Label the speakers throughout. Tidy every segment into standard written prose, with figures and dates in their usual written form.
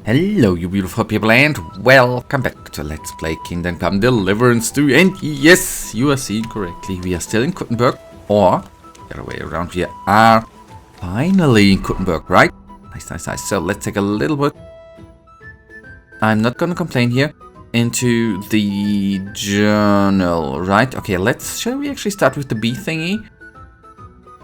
Speaker 1: Hello you beautiful people and welcome back to Let's Play Kingdom Come Deliverance II. And yes, you are seeing correctly, we are still in Kuttenberg, or the other way around, we are finally in Kuttenberg, right? Nice. So let's take a little bit, I'm not gonna complain here, into the journal, right? Okay, shall we actually start with the bee thingy?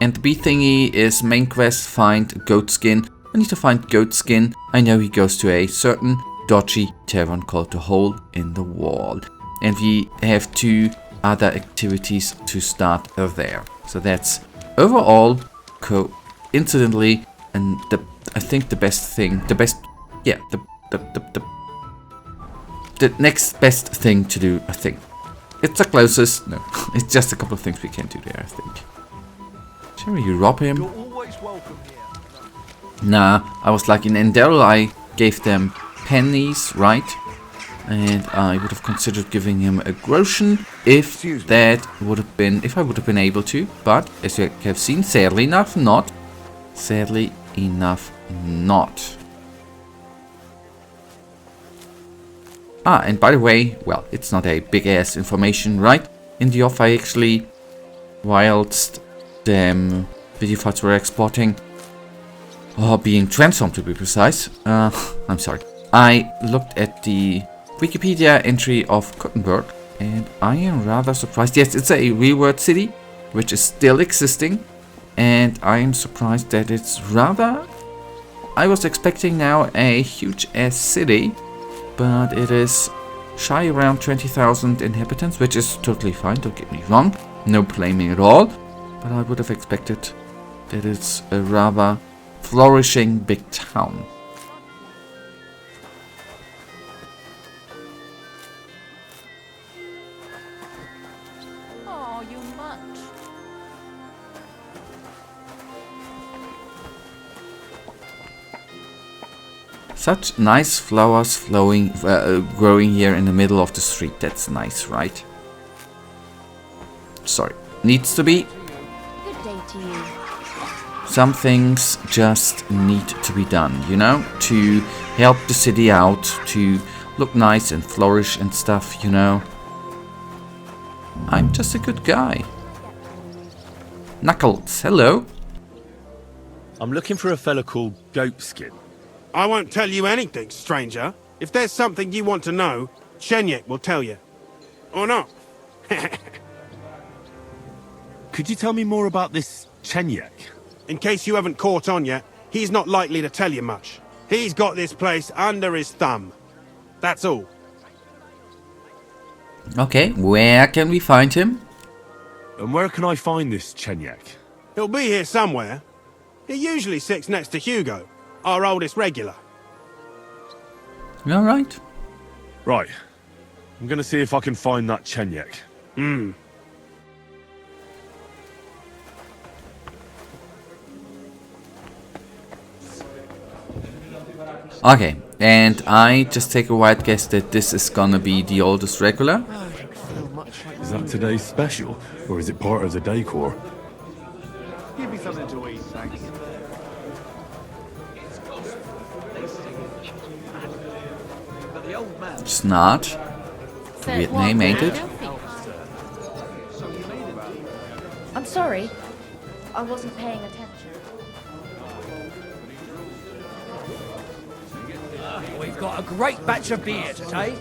Speaker 1: And the bee thingy is main quest, find goat skin. I need to find goat skin. I know he goes to a certain dodgy tavern called the Hole in the Wall. And we have two other activities to start there. So that's overall, coincidentally, and I think the next best thing to do, I think. It's the closest, no, it's just a couple of things we can do there, I think. Shall we rob him?
Speaker 2: You're always welcome here.
Speaker 1: Nah, I was like in Endel, I gave them pennies, right? And I would have considered giving him a groschen if I would have been able to. But as you have seen, sadly enough, not. Sadly enough, not. Ah, and by the way, well, it's not a big ass information, right? In the off, I actually, whilst the video files were exporting, or being transformed to be precise, I'm sorry, I looked at the Wikipedia entry of Kuttenberg, and I am rather surprised. Yes, it's a real-world city, which is still existing, and I am surprised that it's rather... I was expecting now a huge-ass city, but it is shy around 20,000 inhabitants, which is totally fine, don't get me wrong, no blaming at all, but I would have expected that it's a rather flourishing big town.
Speaker 3: Oh, you munch.
Speaker 1: Such nice flowers growing here in the middle of the street. That's nice, right? Sorry. Needs to be.
Speaker 3: Good day to you.
Speaker 1: Some things just need to be done, you know? To help the city out, to look nice and flourish and stuff, you know? I'm just a good guy. Knuckles, hello.
Speaker 2: I'm looking for a fella called Goatskin.
Speaker 4: I won't tell you anything, stranger. If there's something you want to know, Shenyek will tell you. Or not.
Speaker 2: Could you tell me more about this Chenyek?
Speaker 4: In case you haven't caught on yet, he's not likely to tell you much. He's got this place under his thumb. That's all.
Speaker 1: Okay, where can we find him?
Speaker 2: And where can I find this Chenyek?
Speaker 4: He'll be here somewhere. He usually sits next to Hugo, our oldest regular.
Speaker 1: Alright.
Speaker 2: Right. I'm gonna see if I can find that Chenyek.
Speaker 1: Okay, and I just take a wild guess that this is gonna be the oldest regular.
Speaker 2: Is that today's special, or is it part of the decor?
Speaker 5: Give me something to eat, thanks.
Speaker 1: Snart. Weird name, ain't it?
Speaker 3: I'm sorry. I wasn't paying attention.
Speaker 6: We've got a great batch of beer today.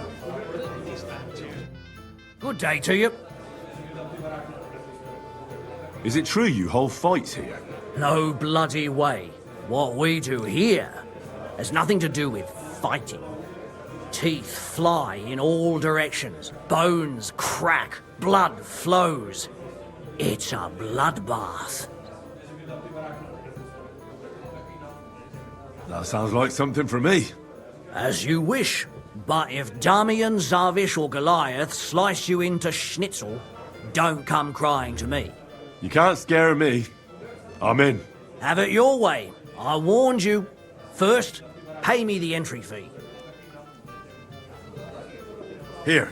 Speaker 6: Good day to you.
Speaker 2: Is it true you hold fights here?
Speaker 6: No bloody way. What we do here has nothing to do with fighting. Teeth fly in all directions. Bones crack. Blood flows. It's a bloodbath.
Speaker 2: That sounds like something for me.
Speaker 6: As you wish. But if Damian, Zavish or Goliath slice you into schnitzel, don't come crying to me.
Speaker 2: You can't scare me. I'm in.
Speaker 6: Have it your way. I warned you. First, pay me the entry fee.
Speaker 2: Here.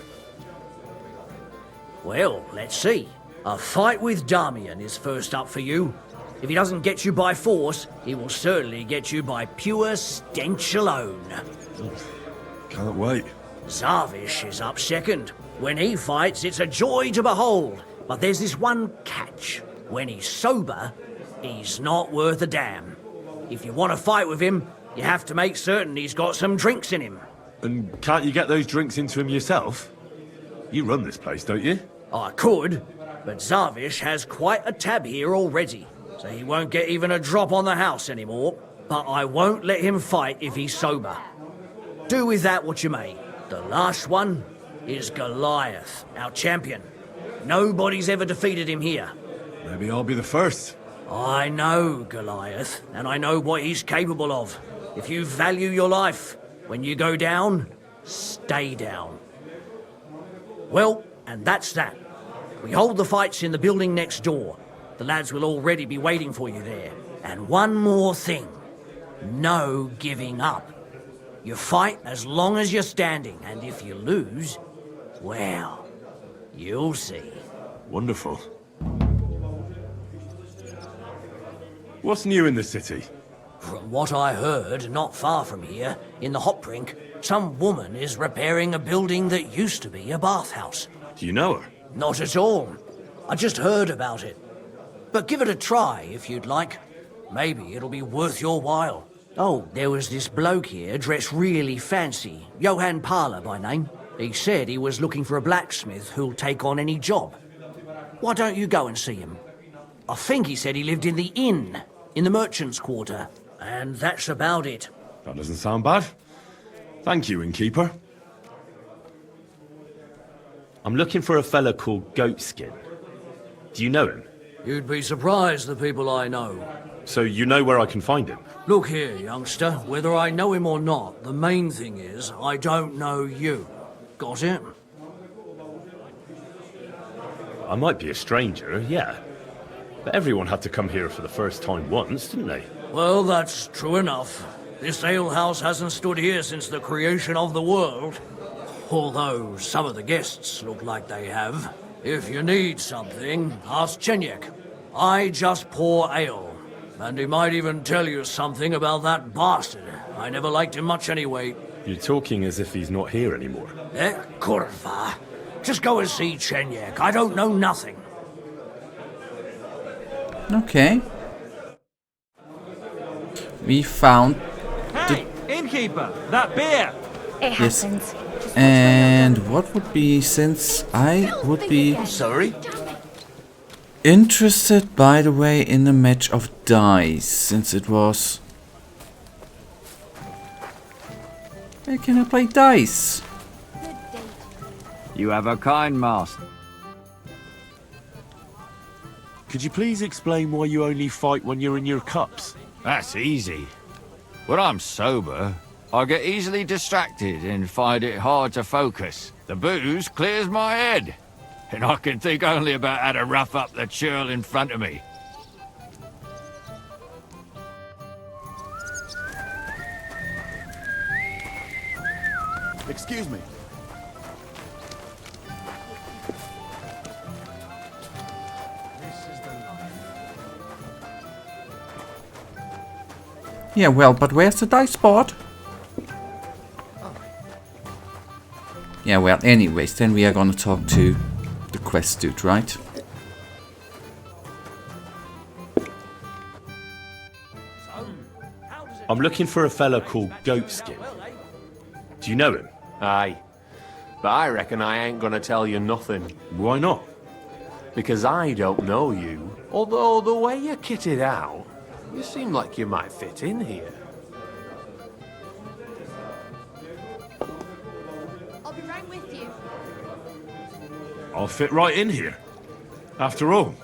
Speaker 6: Well, let's see. A fight with Damian is first up for you. If he doesn't get you by force, he will certainly get you by pure stench alone.
Speaker 2: Can't wait.
Speaker 6: Zarvish is up second. When he fights, it's a joy to behold. But there's this one catch. When he's sober, he's not worth a damn. If you want to fight with him, you have to make certain he's got some drinks in him.
Speaker 2: And can't you get those drinks into him yourself? You run this place, don't you?
Speaker 6: I could, but Zarvish has quite a tab here already, so he won't get even a drop on the house anymore. But I won't let him fight if he's sober. Do with that what you may. The last one is Goliath, our champion. Nobody's ever defeated him here.
Speaker 2: Maybe I'll be the first.
Speaker 6: I know Goliath, and I know what he's capable of. If you value your life, when you go down, stay down. Well, and that's that. We hold the fights in the building next door. The lads will already be waiting for you there. And one more thing. No giving up. You fight as long as you're standing, and if you lose, well, you'll see.
Speaker 2: Wonderful. What's new in the city?
Speaker 6: From what I heard, not far from here, in the hop rink, some woman is repairing a building that used to be a bathhouse.
Speaker 2: Do you know her?
Speaker 6: Not at all. I just heard about it. But give it a try if you'd like. Maybe it'll be worth your while. Oh, there was this bloke here dressed really fancy. Johann Parler by name. He said he was looking for a blacksmith who'll take on any job. Why don't you go and see him? I think he said he lived in the inn, in the merchant's quarter. And that's about it.
Speaker 2: That doesn't sound bad. Thank you, innkeeper. I'm looking for a fella called Goatskin. Do you know him?
Speaker 6: You'd be surprised, the people I know.
Speaker 2: So you know where I can find him?
Speaker 6: Look here, youngster. Whether I know him or not, the main thing is I don't know you. Got it?
Speaker 2: I might be a stranger, yeah. But everyone had to come here for the first time once, didn't they?
Speaker 6: Well, that's true enough. This alehouse hasn't stood here since the creation of the world. Although some of the guests look like they have. If you need something, ask Chenyek. I just pour ale. And he might even tell you something about that bastard. I never liked him much anyway.
Speaker 2: You're talking as if he's not here anymore.
Speaker 6: Kurva. Just go and see Chenyek. I don't know nothing.
Speaker 1: Okay. We found
Speaker 5: Hey, innkeeper, that beer!
Speaker 3: It
Speaker 1: Yes.
Speaker 3: happens.
Speaker 1: And what would be, since I would be
Speaker 5: Sorry?
Speaker 1: interested, by the way, in a match of dice, since it was... Where can I play dice?
Speaker 7: You have a kind master.
Speaker 2: Could you please explain why you only fight when you're in your cups?
Speaker 7: That's easy. When I'm sober, I get easily distracted and find it hard to focus. The booze clears my head, and I can think only about how to rough up the churl in front of me.
Speaker 5: Excuse me.
Speaker 1: Yeah, well, but where's the dice board? Yeah, well, anyways, then we are gonna talk to the quest dude, right?
Speaker 2: I'm looking for a fella called Goatskin. Do you know him?
Speaker 8: Aye. But I reckon I ain't gonna tell you nothing.
Speaker 2: Why not?
Speaker 8: Because I don't know you. Although the way you're kitted out, you seem like you might fit in here.
Speaker 3: I'll be right with you.
Speaker 2: I'll fit right in here. After all,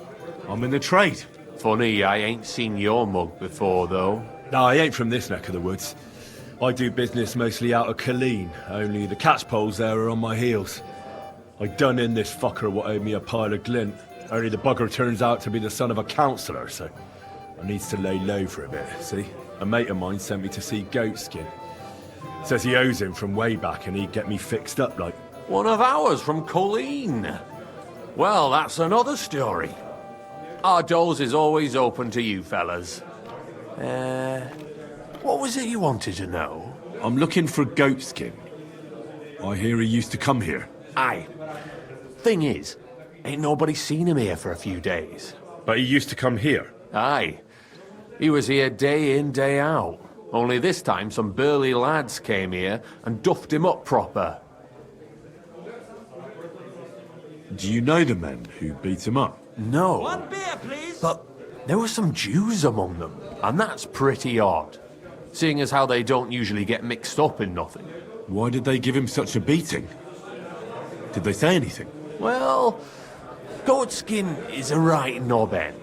Speaker 2: I'm in the trade.
Speaker 8: Funny, I ain't seen your mug before, though.
Speaker 2: No, I ain't from this neck of the woods. I do business mostly out of Colleen, only the catchpoles there are on my heels. I done in this fucker what owed me a pile of glint, only the bugger turns out to be the son of a councillor, so I needs to lay low for a bit, see? A mate of mine sent me to see Goatskin. Says he owes him from way back and he'd get me fixed up like...
Speaker 8: One of ours from Colleen. Well, that's another story. Our doors is always open to you fellas. What was it you wanted to know?
Speaker 2: I'm looking for Goatskin. I hear he used to come here.
Speaker 8: Aye. Thing is, ain't nobody seen him here for a few days.
Speaker 2: But he used to come here.
Speaker 8: Aye. He was here day in, day out. Only this time some burly lads came here and duffed him up proper.
Speaker 2: Do you know the men who beat him up?
Speaker 8: No.
Speaker 5: One beer, please.
Speaker 8: But there were some Jews among them, and that's pretty odd. Seeing as how they don't usually get mixed up in nothing.
Speaker 2: Why did they give him such a beating? Did they say anything?
Speaker 8: Well, Goatskin is a right knobhead.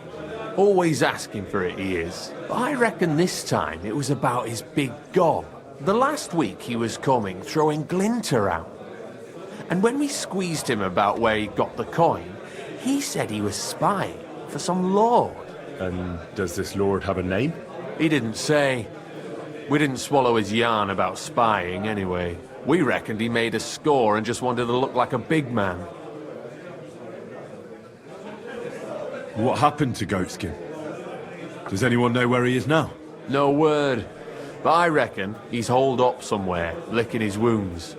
Speaker 8: Always asking for it, he is. But I reckon this time it was about his big gob. The last week he was coming, throwing glint around. And when we squeezed him about where he got the coin, he said he was spying for some lord.
Speaker 2: And does this lord have a name?
Speaker 8: He didn't say. We didn't swallow his yarn about spying anyway. We reckoned he made a score and just wanted to look like a big man.
Speaker 2: What happened to Goatskin? Does anyone know where he is now?
Speaker 8: No word. But I reckon he's holed up somewhere, licking his wounds.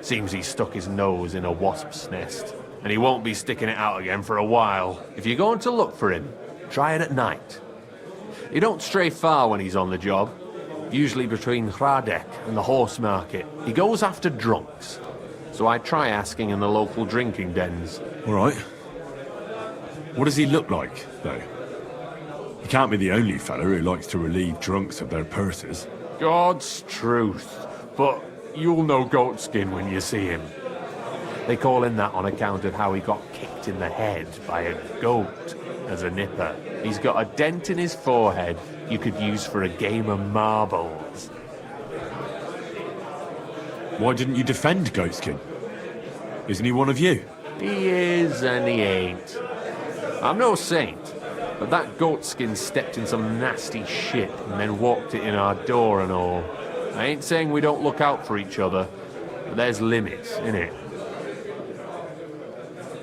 Speaker 8: Seems he stuck his nose in a wasp's nest. And he won't be sticking it out again for a while. If you're going to look for him, try it at night. He don't stray far when he's on the job. Usually between Hradek and the horse market. He goes after drunks. So I try asking in the local drinking dens.
Speaker 2: All right. What does he look like, though? He can't be the only fella who likes to relieve drunks of their purses.
Speaker 8: God's truth. But you'll know Goatskin when you see him. They call him that on account of how he got kicked in the head by a goat as a nipper. He's got a dent in his forehead you could use for a game of marbles.
Speaker 2: Why didn't you defend Goatskin? Isn't he one of you?
Speaker 8: He is and he ain't. I'm no saint, but that Goatskin stepped in some nasty shit and then walked it in our door and all. I ain't saying we don't look out for each other, but there's limits, innit?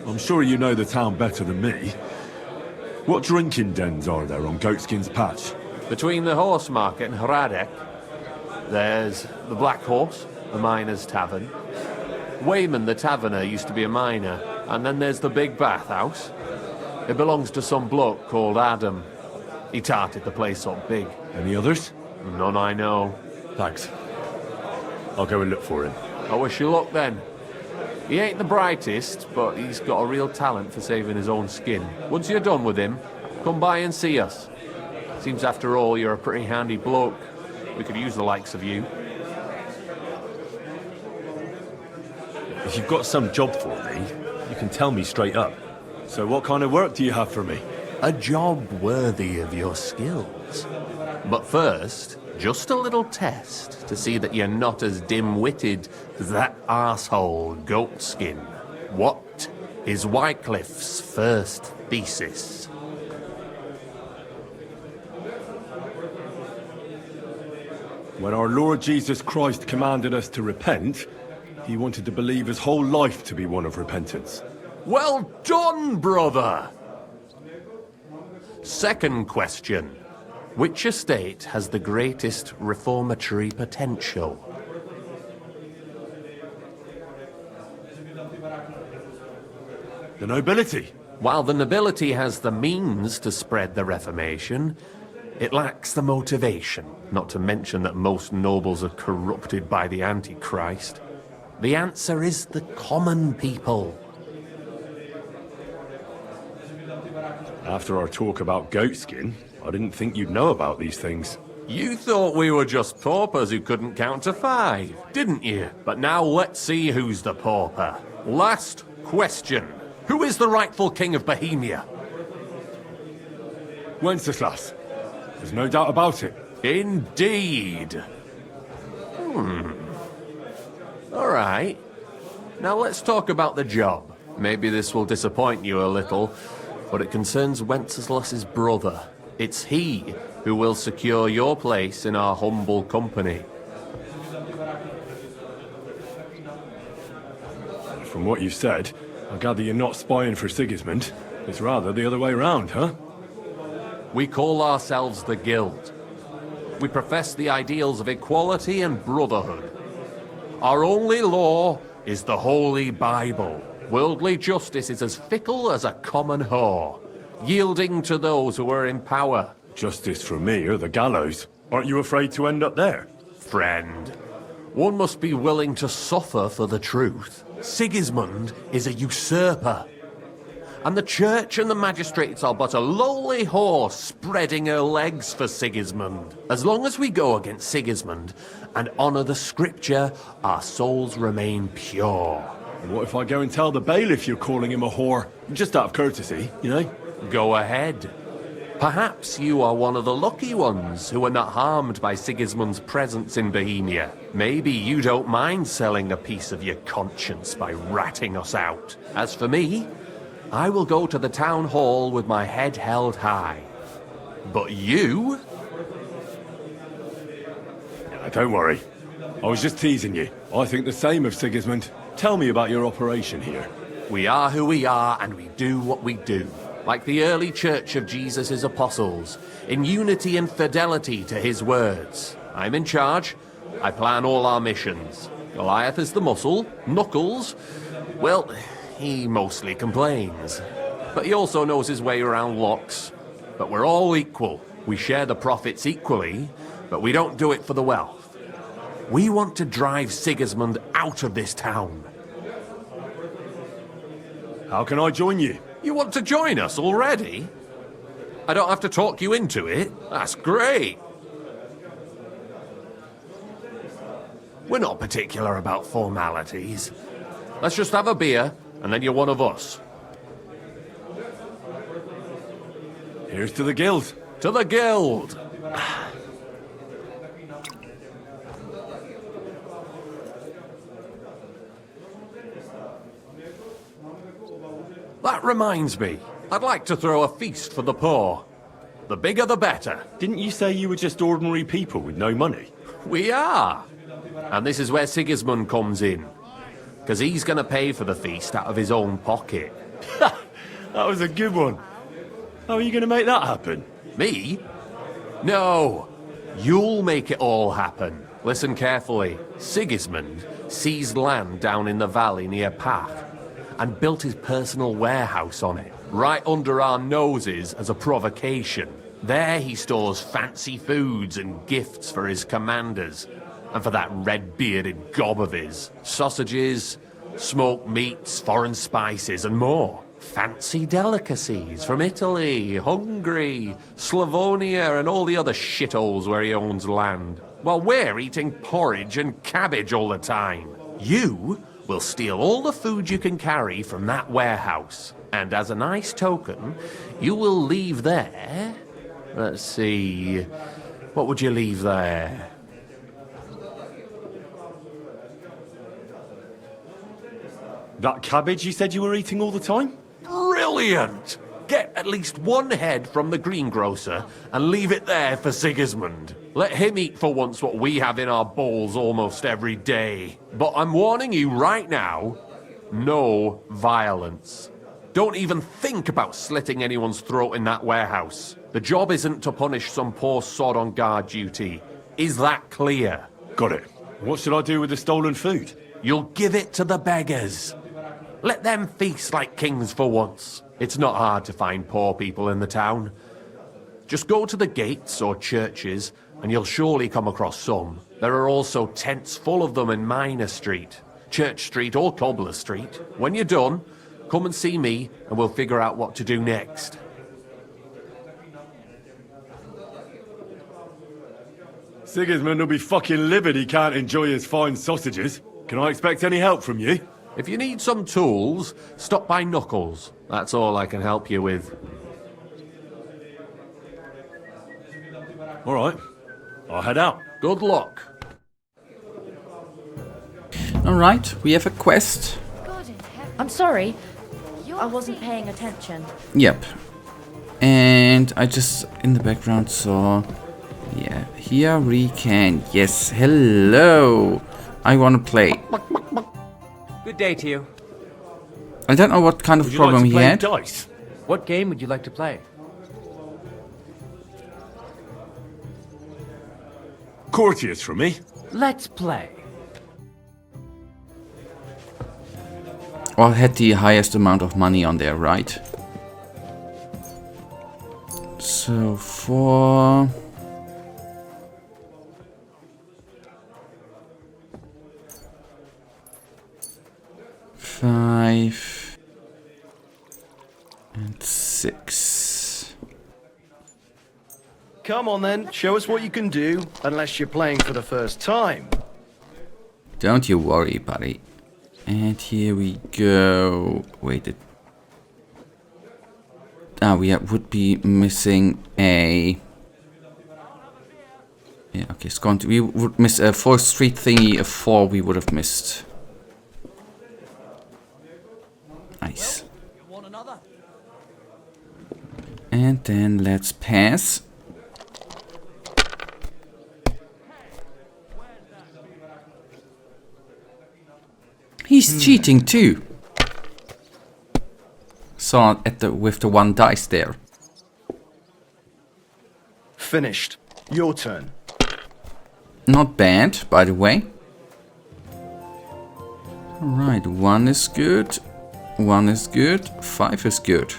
Speaker 2: I'm sure you know the town better than me. What drinking dens are there on Goatskin's patch?
Speaker 8: Between the horse market and Hradek, there's the Black Horse, a miner's tavern. Wayman the taverner used to be a miner, and then there's the big bathhouse. It belongs to some bloke called Adam. He tarted the place up big.
Speaker 2: Any others?
Speaker 8: None I know.
Speaker 2: Thanks. I'll go and look for him.
Speaker 8: I wish you luck then. He ain't the brightest, but he's got a real talent for saving his own skin. Once you're done with him, come by and see us. Seems after all you're a pretty handy bloke. We could use the likes of you.
Speaker 2: If you've got some job for me, you can tell me straight up. So what kind of work do you have for me?
Speaker 8: A job worthy of your skills. But first, just a little test to see that you're not as dim-witted as that arsehole Goatskin. What is Wycliffe's first thesis?
Speaker 2: When our Lord Jesus Christ commanded us to repent, he wanted to believe his whole life to be one of repentance.
Speaker 8: Well done, brother! Second question. Which estate has the greatest reformatory potential?
Speaker 2: The nobility.
Speaker 8: While the nobility has the means to spread the Reformation, it lacks the motivation, not to mention that most nobles are corrupted by the Antichrist. The answer is the common people.
Speaker 2: After our talk about Goatskin, I didn't think you'd know about these things.
Speaker 8: You thought we were just paupers who couldn't count to 5, didn't you? But now let's see who's the pauper. Last question. Who is the rightful king of Bohemia?
Speaker 2: Wenceslas. There's no doubt about it.
Speaker 8: Indeed. All right. Now let's talk about the job. Maybe this will disappoint you a little, but it concerns Wenceslas's brother. It's he who will secure your place in our humble company.
Speaker 2: From what you've said, I gather you're not spying for Sigismund. It's rather the other way round, huh?
Speaker 8: We call ourselves the Guild. We profess the ideals of equality and brotherhood. Our only law is the Holy Bible. Worldly justice is as fickle as a common whore, yielding to those who are in power.
Speaker 2: Justice for me or the gallows. Aren't you afraid to end up there?
Speaker 8: Friend, one must be willing to suffer for the truth. Sigismund is a usurper. And the church and the magistrates are but a lowly horse spreading her legs for Sigismund. As long as we go against Sigismund and honour the scripture, our souls remain pure.
Speaker 2: And what if I go and tell the bailiff you're calling him a whore? Just out of courtesy, you know?
Speaker 8: Go ahead. Perhaps you are one of the lucky ones who are not harmed by Sigismund's presence in Bohemia. Maybe you don't mind selling a piece of your conscience by ratting us out. As for me, I will go to the town hall with my head held high. But you?
Speaker 2: Don't worry. I was just teasing you. I think the same of Sigismund. Tell me about your operation here.
Speaker 8: We are who we are and we do what we do. Like the early church of Jesus' apostles, in unity and fidelity to his words. I'm in charge. I plan all our missions. Goliath is the muscle. Knuckles, well, he mostly complains. But he also knows his way around locks. But we're all equal. We share the profits equally, but we don't do it for the wealth. We want to drive Sigismund out of this town.
Speaker 2: How can I join you?
Speaker 8: You want to join us already? I don't have to talk you into it. That's great. We're not particular about formalities. Let's just have a beer, and then you're one of us.
Speaker 2: Here's to the Guild.
Speaker 8: To the Guild! That reminds me, I'd like to throw a feast for the poor. The bigger the better.
Speaker 2: Didn't you say you were just ordinary people with no money?
Speaker 8: We are. And this is where Sigismund comes in. Because he's going to pay for the feast out of his own pocket.
Speaker 2: That was a good one. How are you going to make that happen?
Speaker 8: Me? No. You'll make it all happen. Listen carefully. Sigismund seized land down in the valley near Pach and built his personal warehouse on it, right under our noses as a provocation. There he stores fancy foods and gifts for his commanders, and for that red-bearded gob of his. Sausages, smoked meats, foreign spices, and more. Fancy delicacies from Italy, Hungary, Slavonia, and all the other shitholes where he owns land. While we're eating porridge and cabbage all the time. You will steal all the food you can carry from that warehouse. And as a nice token, you will leave there... Let's see... What would you leave there?
Speaker 2: That cabbage you said you were eating all the time?
Speaker 8: Brilliant! Get at least one head from the greengrocer and leave it there for Sigismund. Let him eat for once what we have in our bowls almost every day. But I'm warning you right now, no violence. Don't even think about slitting anyone's throat in that warehouse. The job isn't to punish some poor sod on guard duty. Is that clear?
Speaker 2: Got it. What should I do with the stolen food?
Speaker 8: You'll give it to the beggars. Let them feast like kings for once. It's not hard to find poor people in the town. Just go to the gates or churches, and you'll surely come across some. There are also tents full of them in Minor Street, Church Street or Cobbler Street. When you're done, come and see me, and we'll figure out what to do next.
Speaker 2: Sigismund will be fucking livid he can't enjoy his fine sausages. Can I expect any help from you?
Speaker 8: If you need some tools, stop by Knuckles. That's all I can help you with.
Speaker 2: All right. I'll head out.
Speaker 8: Good luck.
Speaker 1: Alright, we have a quest.
Speaker 3: I'm sorry. I wasn't paying attention.
Speaker 1: Yep. And I just in the background saw... Yeah, here we can. Yes, hello. I want to play.
Speaker 5: Good day to you.
Speaker 1: I don't know what kind of problem he had.
Speaker 2: Dice?
Speaker 5: What game would you like to play?
Speaker 2: Courtiers for me.
Speaker 5: Let's play.
Speaker 1: Or had the highest amount of money on there, right? So for... $5 and $6.
Speaker 9: Come on then, show us what you can do, unless you're playing for the first time.
Speaker 1: Don't you worry, buddy. And here we go. Wait, we would be missing a... Yeah, okay, it's going to... We would miss a 4th street thingy, a 4 we would have missed. Nice. And then let's pass. He's cheating too. Saw it with the 1 dice there.
Speaker 9: Finished. Your turn.
Speaker 1: Not bad, by the way. Alright, 1 is good. 1 is good. 5 is good.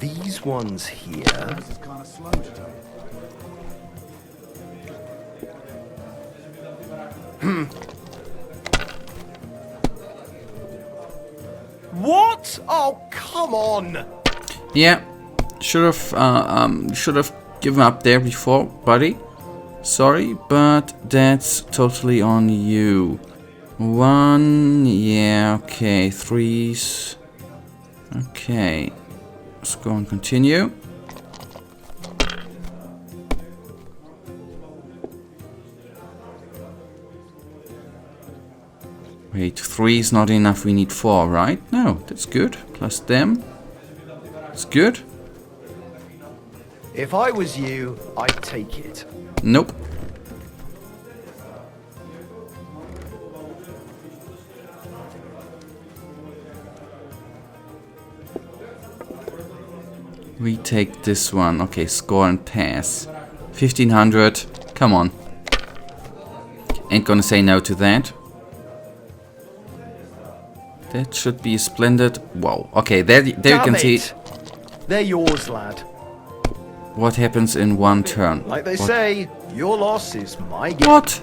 Speaker 9: These ones here. What? Oh, come on!
Speaker 1: Yeah, should have given up there before, buddy. Sorry, but that's totally on you. 1, yeah, okay, 3s. Okay, let's go and continue. Wait, 3 is not enough, we need 4, right? No, that's good. Plus them. It's good.
Speaker 9: If I was you, I'd take it.
Speaker 1: Nope. We take this one. Okay, score and pass. 1500. Come on. Ain't gonna say no to that. That should be splendid. Whoa. Okay, there you can see.
Speaker 9: They're yours, lad.
Speaker 1: What happens in 1 turn.
Speaker 9: Like they
Speaker 1: What?
Speaker 9: say, your loss is my gain.
Speaker 1: What?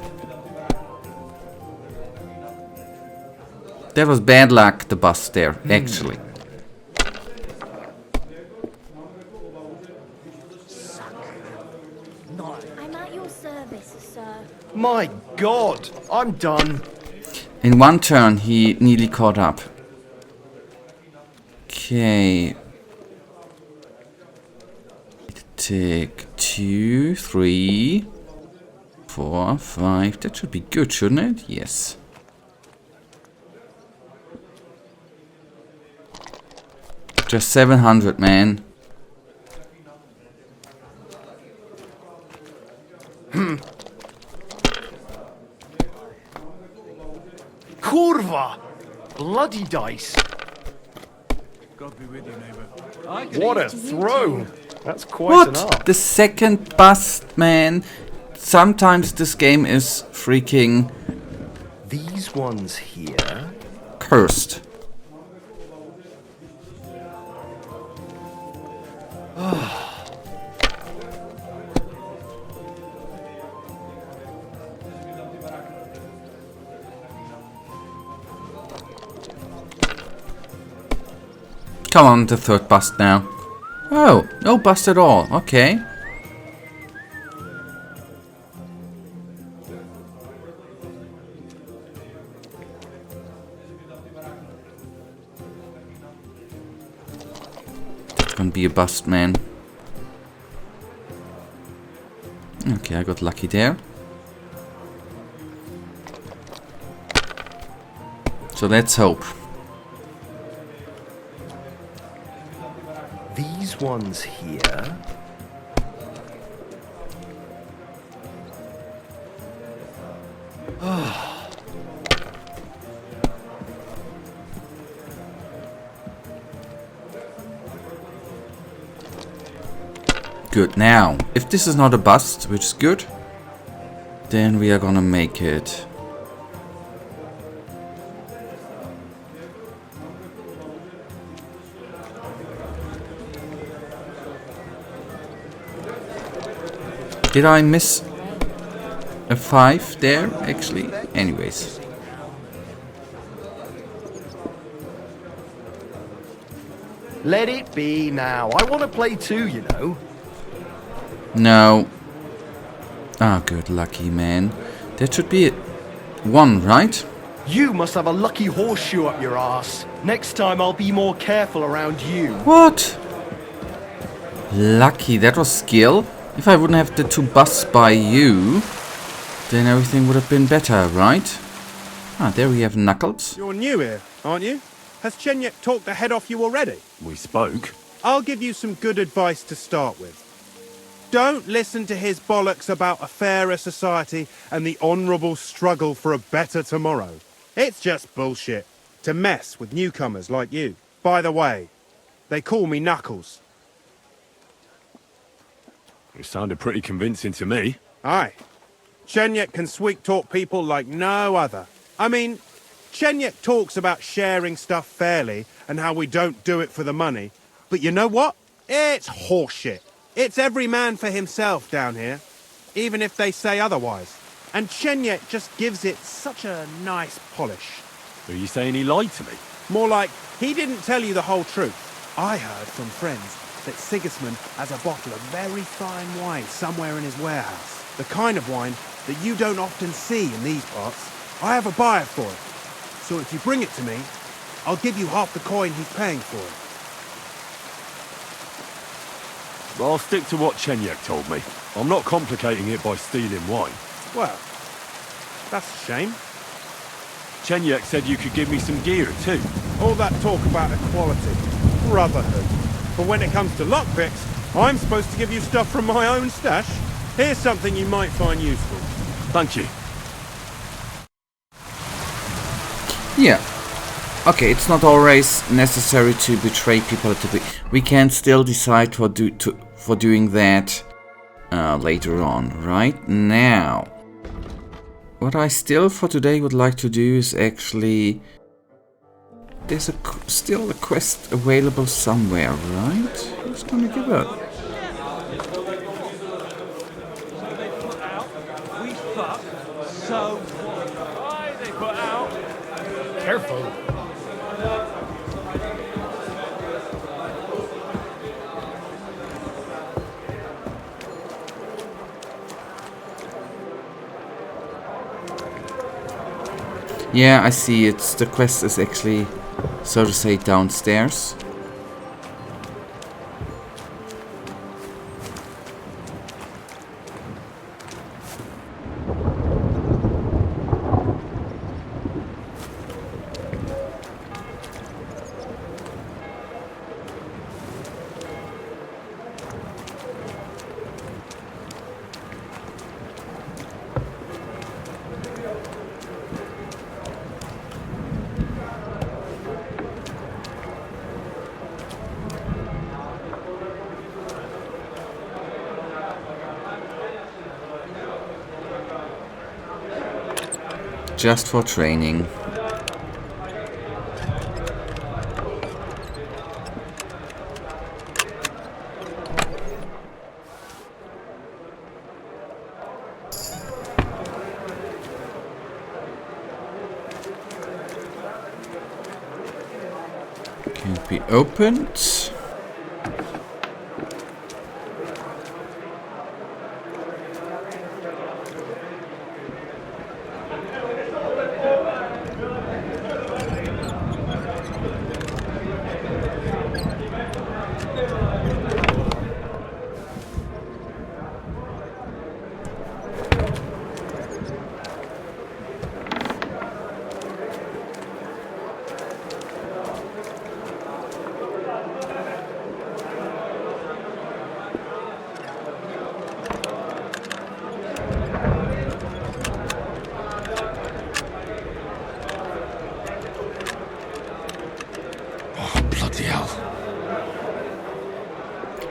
Speaker 1: That was bad luck, the bus there, actually.
Speaker 3: I'm at your service, sir.
Speaker 9: My God, I'm done.
Speaker 1: In 1 turn, he nearly caught up. Okay. Take 2, 3, 4, 5. That should be good, shouldn't it? Yes. Just 700, man.
Speaker 9: Kurva! Bloody dice.
Speaker 5: God be with you, neighbor.
Speaker 9: What a throw. That's quite an
Speaker 1: What?
Speaker 9: art.
Speaker 1: The second bust, man. Sometimes this game is freaking
Speaker 9: These ones here.
Speaker 1: cursed. Come on, the 3rd bust now. Oh, no bust at all. Okay. It's gonna be a bust, man. Okay, I got lucky there. So let's hope.
Speaker 9: These ones here.
Speaker 1: Good. Now, if this is not a bust, which is good, then we are gonna make it. Did I miss a 5 there, actually? Anyways.
Speaker 9: Let it be now. I want to play too, you know.
Speaker 1: No. Ah, good, lucky man. That should be it. 1, right?
Speaker 9: You must have a lucky horseshoe up your ass. Next time I'll be more careful around you.
Speaker 1: What? Lucky, that was skill. If I wouldn't have the 2 busts by you, then everything would have been better, right? Ah, there we have Knuckles.
Speaker 4: You're new here, aren't you? Has Chenyek talked the head off you already?
Speaker 2: We spoke.
Speaker 4: I'll give you some good advice to start with. Don't listen to his bollocks about a fairer society and the honourable struggle for a better tomorrow. It's just bullshit to mess with newcomers like you. By the way, they call me Knuckles.
Speaker 2: It sounded pretty convincing to me.
Speaker 4: Aye. Chenyek can sweet-talk people like no other. I mean, Chenyek talks about sharing stuff fairly and how we don't do it for the money. But you know what? It's horseshit. It's every man for himself down here, even if they say otherwise. And Chenyek just gives it such a nice polish.
Speaker 2: Are you saying he lied to me?
Speaker 4: More like, he didn't tell you the whole truth. I heard from friends that Sigismund has a bottle of very fine wine somewhere in his warehouse. The kind of wine that you don't often see in these parts. I have a buyer for it. So if you bring it to me, I'll give you half the coin he's paying for it.
Speaker 2: Well, I'll stick to what Chenyek told me. I'm not complicating it by stealing wine.
Speaker 4: Well, that's a shame.
Speaker 2: Chenyek said you could give me some gear too.
Speaker 4: All that talk about equality, brotherhood. But when it comes to lockpicks, I'm supposed to give you stuff from my own stash. Here's something you might find useful.
Speaker 2: Thank you.
Speaker 1: Yeah. Okay, it's not always necessary to betray people at the beginning. We can still decide for doing that later on, right? Now, what I still for today would like to do is actually... There's still a quest available somewhere, right? Who's gonna give up?
Speaker 5: We fuck so why they put out.
Speaker 6: Careful.
Speaker 1: Yeah, I see. The quest is actually, so to say, downstairs. Just for training. Can't be opened.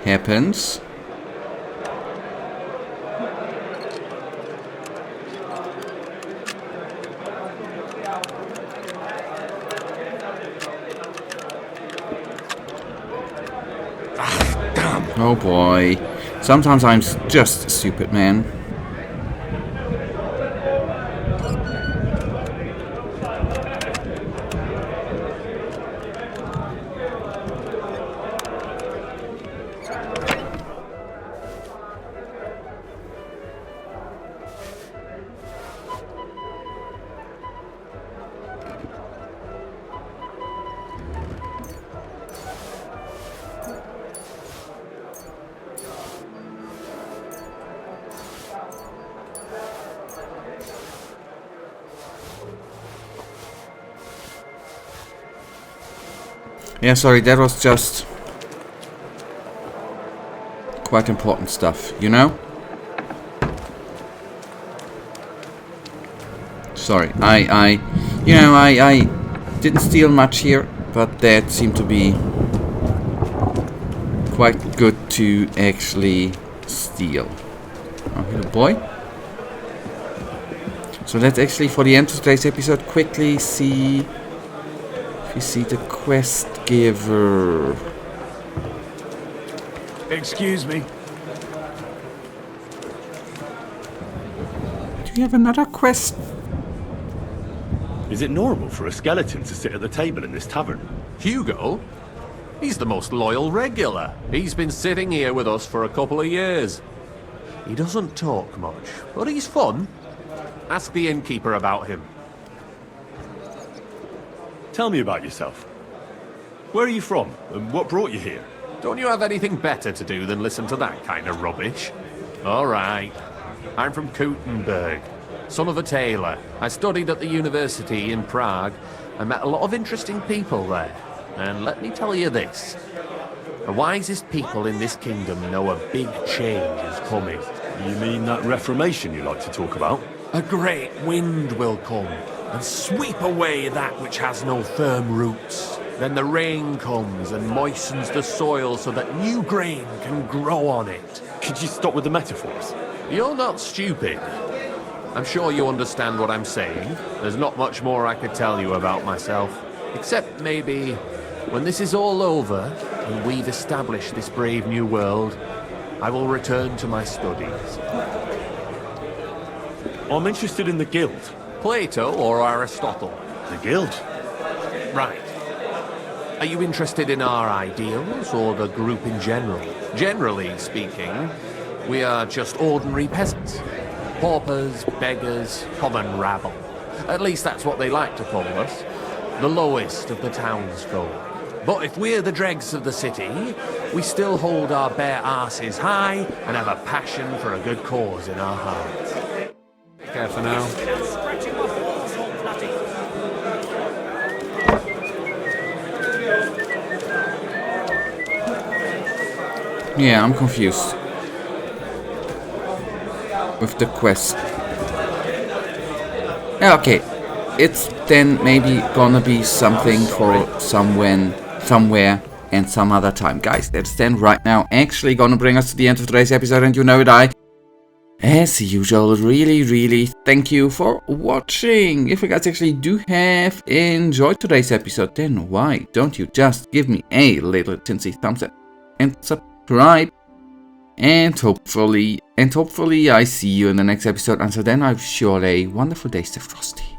Speaker 1: happens. Oh boy. Sometimes I'm just stupid, man. Yeah, sorry, that was just quite important stuff, you know? Sorry, I didn't steal much here, but that seemed to be quite good to actually steal. Oh, hello, boy. So let's actually, for the end of today's episode, quickly see if we see the quest giver.
Speaker 5: Excuse me.
Speaker 1: Do you have another quest?
Speaker 2: Is it normal for a skeleton to sit at the table in this tavern?
Speaker 8: Hugo? He's the most loyal regular. He's been sitting here with us for a couple of years. He doesn't talk much, but he's fun. Ask the innkeeper about him.
Speaker 2: Tell me about yourself. Where are you from, and what brought you here?
Speaker 8: Don't you have anything better to do than listen to that kind of rubbish? All right. I'm from Kuttenberg, son of a tailor. I studied at the university in Prague. I met a lot of interesting people there. And let me tell you this. The wisest people in this kingdom know a big change is coming.
Speaker 2: You mean that reformation you like to talk about?
Speaker 8: A great wind will come and sweep away that which has no firm roots. Then the rain comes and moistens the soil so that new grain can grow on it.
Speaker 2: Could you stop with the metaphors?
Speaker 8: You're not stupid. I'm sure you understand what I'm saying. There's not much more I could tell you about myself. Except maybe when this is all over and we've established this brave new world, I will return to my studies.
Speaker 2: I'm interested in the guild.
Speaker 8: Plato or Aristotle?
Speaker 2: The guild?
Speaker 8: Right. Are you interested in our ideals or the group in general? Generally speaking, we are just ordinary peasants. Paupers, beggars, common rabble. At least that's what they like to call us. The lowest of the townsfolk. But if we're the dregs of the city, we still hold our bare arses high and have a passion for a good cause in our hearts. Take care for now.
Speaker 1: Yeah, I'm confused with the quest. Okay, it's then maybe gonna be something for somewhere and some other time. Guys, that's then right now actually gonna bring us to the end of today's episode, and you know it, as usual, really thank you for watching. If you guys actually do have enjoyed today's episode, then why don't you just give me a little tinsy thumbs up and subscribe, and hopefully I see you in the next episode. Until then, I wish you all a wonderful day. Stay frosty.